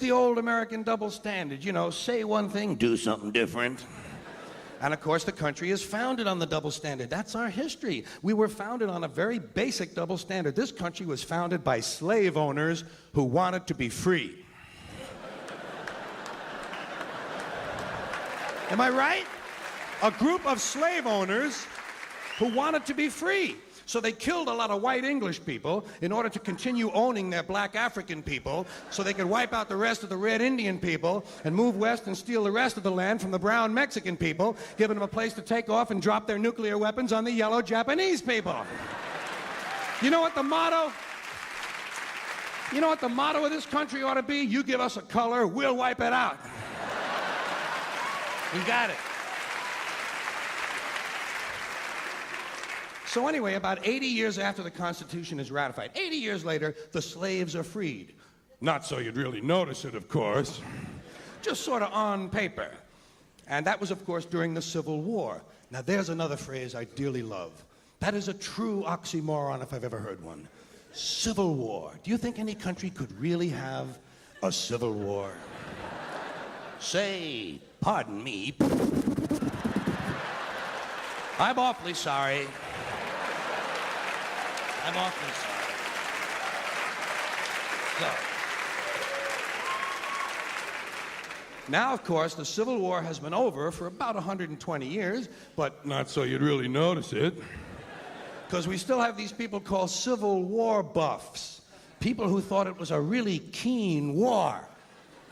the old American double standard. You know, say one thing, do something different. And of course, the country is founded on the double standard. That's our history. We were founded on a very basic double standard. This country was founded by slave owners who wanted to be free. Am I right? A group of slave owners who wanted to be free. So they killed a lot of white English people in order to continue owning their black African people so they could wipe out the rest of the red Indian people and move west and steal the rest of the land from the brown Mexican people, giving them a place to take off and drop their nuclear weapons on the yellow Japanese people. You know what the motto? You know what the motto of this country ought to be? You give us a color, we'll wipe it out. You got it. So anyway, about 80 years after the Constitution is ratified, 80 years later, the slaves are freed. Not so you'd really notice it, of course. Just sort of on paper. And that was, of course, during the Civil War. Now, there's another phrase I dearly love. That is a true oxymoron if I've ever heard one. Civil War. Do you think any country could really have a civil war? Say, pardon me. I'm awfully sorry. I'm awfully sorry. So, now, of course, the Civil War has been over for about 120 years, but not so you'd really notice it. Because we still have these people called Civil War buffs. People who thought it was a really keen war.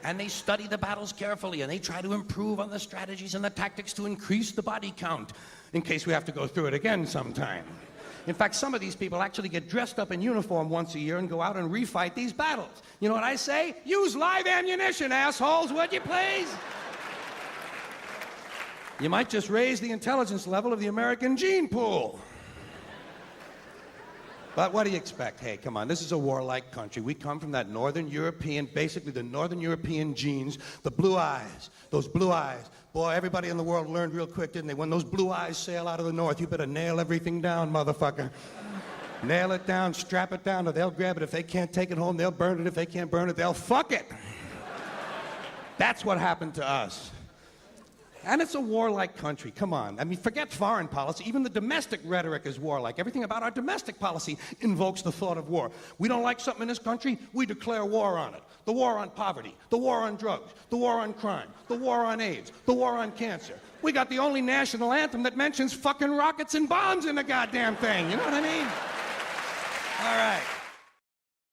And they study the battles carefully, and they try to improve on the strategies and the tactics to increase the body count, in case we have to go through it again sometime. In fact, some of these people actually get dressed up in uniform once a year and go out and refight these battles. You know what I say? Use live ammunition, assholes, would you please? You might just raise the intelligence level of the American gene pool. But what do you expect? Hey, come on, this is a warlike country. We come from that Northern European, basically the Northern European genes, the blue eyes, those blue eyes. Boy, everybody in the world learned real quick, didn't they? When those blue eyes sail out of the north, you better nail everything down, motherfucker. Nail it down, strap it down, or they'll grab it. If they can't take it home, they'll burn it. If they can't burn it, they'll fuck it. That's what happened to us. And it's a warlike country, come on. I mean, forget foreign policy. Even the domestic rhetoric is warlike. Everything about our domestic policy invokes the thought of war. We don't like something in this country, we declare war on it. The war on poverty, the war on drugs, the war on crime, the war on AIDS, the war on cancer. We got the only national anthem that mentions fucking rockets and bombs in the goddamn thing. You know what I mean? All right.